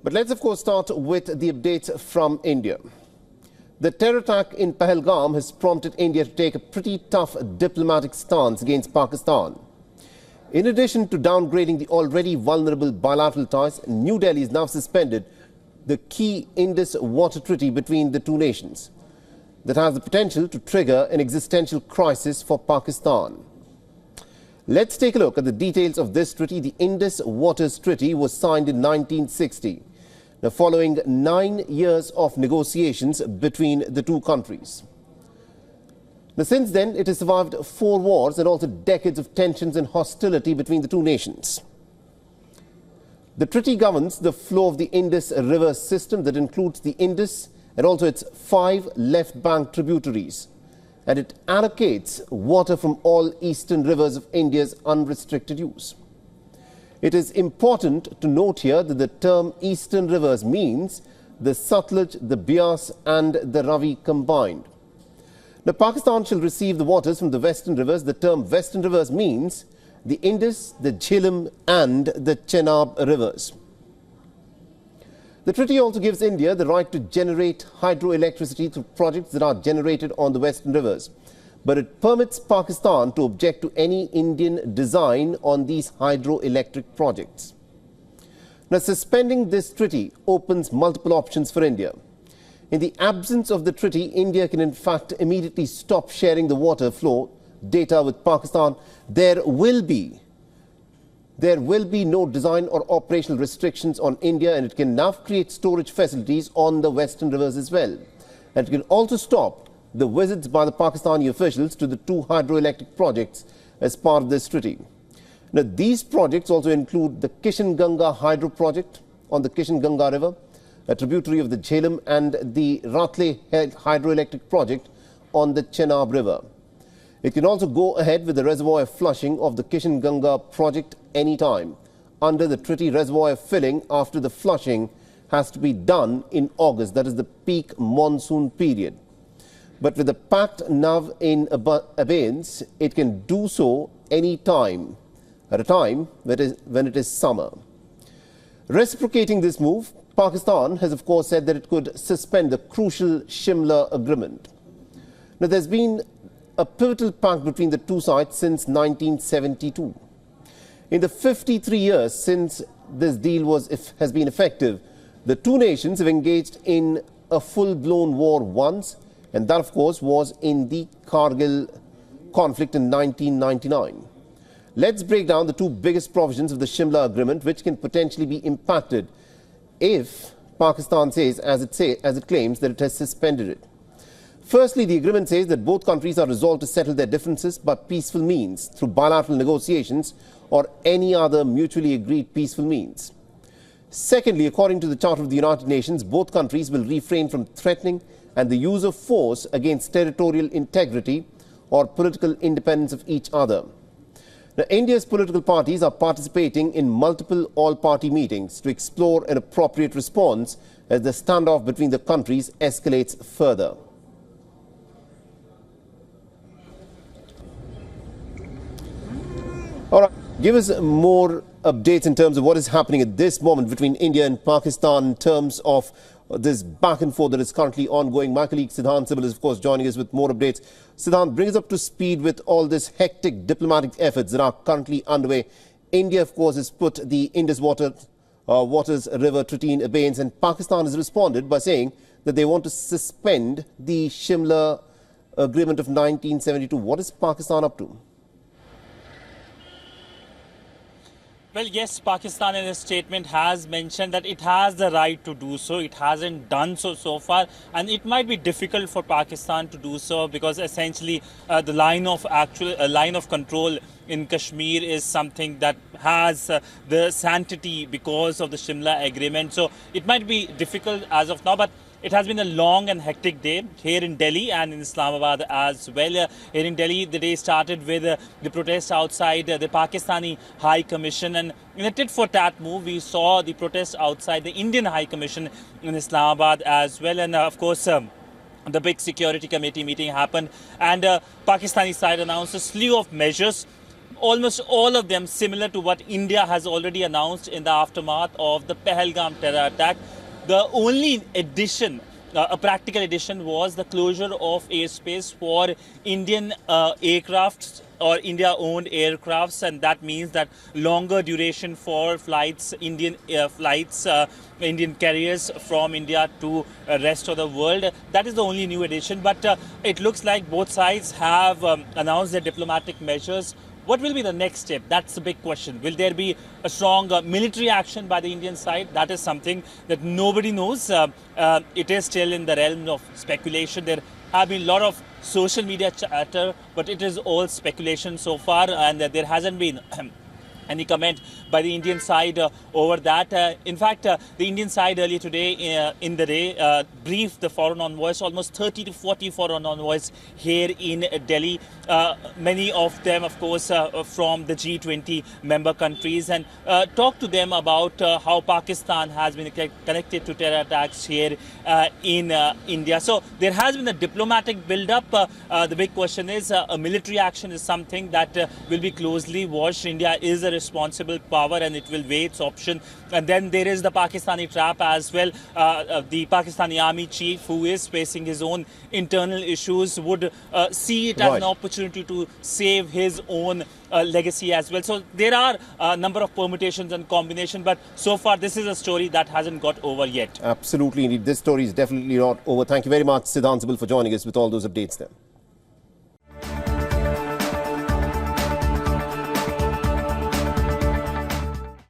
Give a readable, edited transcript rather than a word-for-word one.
But let's of course start with the updates from India. The terror attack in Pahalgam has prompted India to take a pretty tough diplomatic stance against Pakistan. In addition to downgrading the already vulnerable bilateral ties, New Delhi has now suspended the key Indus Waters Treaty between the two nations that has the potential to trigger an existential crisis for Pakistan. Let's take a look at the details of this treaty. The Indus Waters Treaty was signed in 1960. Now, following 9 years of negotiations between the two countries. Now, since then, it has survived 4 wars and also decades of tensions and hostility between the two nations. The treaty governs the flow of the Indus River system that includes the Indus and also its 5 left bank tributaries. And it allocates water from all eastern rivers of India's unrestricted use. It is important to note here that the term eastern rivers means the Satluj, the Beas and the Ravi combined. Now, Pakistan shall receive the waters from the western rivers. The term western rivers means the Indus, the Jhelum and the Chenab rivers. The treaty also gives India the right to generate hydroelectricity through projects that are generated on the western rivers. But it permits Pakistan to object to any Indian design on these hydroelectric projects. Now, suspending this treaty opens multiple options for India. In the absence of the treaty, India can in fact immediately stop sharing the water flow data with Pakistan. There will be no design or operational restrictions on India, and it can now create storage facilities on the western rivers as well. And it can also stop the visits by the Pakistani officials to the 2 hydroelectric projects as part of this treaty. Now, these projects also include the Kishan Ganga hydro project on the Kishan Ganga river, a tributary of the Jhelum, and the Ratle hydroelectric project on the Chenab river. It can also go ahead with the reservoir flushing of the Kishan Ganga project anytime. Under the treaty, reservoir filling after the flushing has to be done in August, that is the peak monsoon period. But with the pact now in abeyance, it can do so any time, at a time when it is summer. Reciprocating this move, Pakistan has of course said that it could suspend the crucial Simla Agreement. Now, there's been a pivotal pact between the two sides since 1972. In the 53 years since this deal has been effective, the two nations have engaged in a full-blown war once, and that, of course, was in the Kargil conflict in 1999. Let's break down the 2 biggest provisions of the Simla Agreement, which can potentially be impacted if Pakistan says, as it claims, that it has suspended it. Firstly, the agreement says that both countries are resolved to settle their differences by peaceful means, through bilateral negotiations or any other mutually agreed peaceful means. Secondly, according to the Charter of the United Nations, both countries will refrain from threatening and the use of force against territorial integrity or political independence of each other. Now, India's political parties are participating in multiple all-party meetings to explore an appropriate response as the standoff between the countries escalates further. All right, give us more updates in terms of what is happening at this moment between India and Pakistan in terms of this back and forth that is currently ongoing. My colleague Siddhant Sibal is, of course, joining us with more updates. Siddhant, bring us up to speed with all this hectic diplomatic efforts that are currently underway. India, of course, has put the Indus Waters River Treaty in abeyance, and Pakistan has responded by saying that they want to suspend the Simla Agreement of 1972. What is Pakistan up to? Well, yes, Pakistan in a statement has mentioned that it has the right to do so. It hasn't done so far, and it might be difficult for Pakistan to do so because essentially the line of control in Kashmir is something that has the sanctity because of the Simla Agreement. So it might be difficult as of now, but it has been a long and hectic day here in Delhi and in Islamabad as well. Here in Delhi, the day started with the protest outside the Pakistani High Commission, and in a tit-for-tat move, we saw the protest outside the Indian High Commission in Islamabad as well. And of course, the big security committee meeting happened, and Pakistani side announced a slew of measures almost all of them similar to what India has already announced in the aftermath of the Pahalgam terror attack. The only addition, a practical addition, was the closure of airspace for Indian aircrafts or India-owned aircrafts, and that means that longer duration for flights, Indian Indian carriers from India to rest of the world. That is the only new addition. But it looks like both sides have announced their diplomatic measures. What will be the next step? That's the big question. Will there be a strong military action by the Indian side? That is something that nobody knows. It is still in the realm of speculation. There have been a lot of social media chatter, but it is all speculation so far, and there hasn't been any comment by the Indian side over that. In fact, the Indian side earlier today in the day briefed the foreign envoys, almost 30 to 40 foreign envoys here in Delhi. Many of them, of course, from the G20 member countries, and talked to them about how Pakistan has been connected to terror attacks here in India. So there has been a diplomatic build-up. The big question is a military action is something that will be closely watched. India is a responsible power and it will weigh its option. And then there is the Pakistani trap as well. The Pakistani army chief, who is facing his own internal issues, would see it as an opportunity to save his own legacy as well. So there are a number of permutations and combinations, but so far this is a story that hasn't got over yet. Absolutely, indeed. This story is definitely not over. Thank you very much, Siddhant Zibil, for joining us with all those updates there.